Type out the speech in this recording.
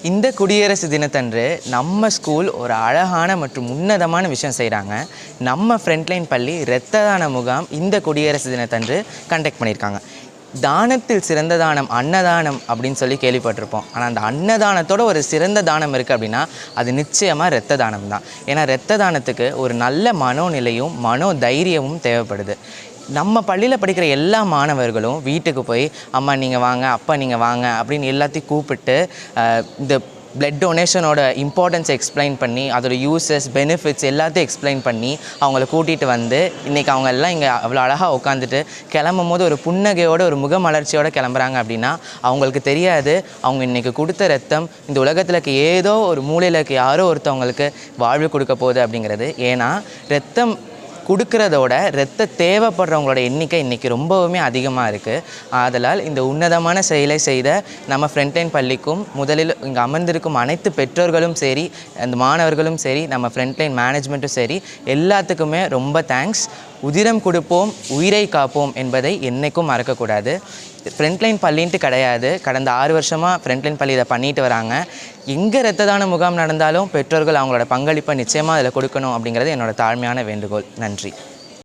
இந்த குடியரசு தினத்தன்று நம்ம ஸ்கூல் ஒரு அழகான மற்றும் உன்னதமான விஷயம் செய்கிறாங்க. நம்ம ஃப்ரண்ட்லைன் பள்ளி இரத்த தான முகாம் இந்த குடியரசு தினத்தன்று கண்டக்ட் பண்ணியிருக்காங்க. தானத்தில் சிறந்த தானம் அன்னதானம் அப்படின்னு சொல்லி கேள்விப்பட்டிருப்போம். ஆனால் அந்த அன்னதானத்தோட ஒரு சிறந்த தானம் இருக்குது அப்படின்னா அது நிச்சயமாக இரத்த தானம் தான். ஏன்னா இரத்த தானத்துக்கு ஒரு நல்ல மனோநிலையும் தைரியமும் தேவைப்படுது. நம்ம பள்ளியில் படிக்கிற எல்லா மாணவர்களும் வீட்டுக்கு போய் அம்மா நீங்கள் வாங்க, அப்பா நீங்கள் வாங்க அப்படின்னு எல்லாத்தையும் கூப்பிட்டு இந்த பிளட் டொனேஷனோட இம்பார்ட்டன்ஸ் எக்ஸ்பிளைன் பண்ணி அதோட யூசஸ் பெனிஃபிட்ஸ் எல்லாத்தையும் எக்ஸ்பிளைன் பண்ணி அவங்கள கூட்டிகிட்டு வந்து இன்றைக்கி அவங்க எல்லாம் இங்கே அவ்வளோ அழகாக உட்காந்துட்டு கிளம்பும் போது ஒரு புன்னகையோட ஒரு முகமலர்ச்சியோடு கிளம்புறாங்க அப்படின்னா அவங்களுக்கு தெரியாது அவங்க இன்றைக்கி கொடுத்த ரத்தம் இந்த உலகத்தில் இருக்க ஏதோ ஒரு மூலையில் இருக்க யாரோ ஒருத்தவங்களுக்கு வாழ்வு கொடுக்க போகுது அப்படிங்கிறது. ஏன்னா ரத்தம் கொடுக்கறதோட ரத்த தேவைப்படுறவங்களோட எண்ணிக்கை இன்றைக்கி ரொம்பவுமே அதிகமாக இருக்குது. ஆதலால் இந்த உன்னதமான செயலை செய்த நம்ம ஃப்ரண்ட்லைன் பள்ளிக்கும் முதலில் இங்கே அமர்ந்திருக்கும் அனைத்து பெற்றோர்களும் சரி, அந்த மாணவர்களும் சரி, நம்ம ஃப்ரண்ட்லைன் மேனேஜ்மெண்ட்டும் சரி, எல்லாத்துக்குமே ரொம்ப தேங்க்ஸ். உதிரம் கொடுப்போம், உயிரை காப்போம் என்பதை என்றைக்கும் மறக்கக்கூடாது. ஃப்ரண்ட்லைன் பள்ளின்ட்டு கிடையாது, கடந்த 6 வருஷமாக ஃப்ரண்ட்லைன் பள்ளி இதை பண்ணிட்டு வராங்க. எங்கே இரத்த தான முகாம் நடந்தாலும் பெற்றோர்கள் அவங்களோட பங்களிப்பை நிச்சயமாக அதில் கொடுக்கணும் அப்படிங்கிறது என்னோட தாழ்மையான வேண்டுகோள். நன்றி.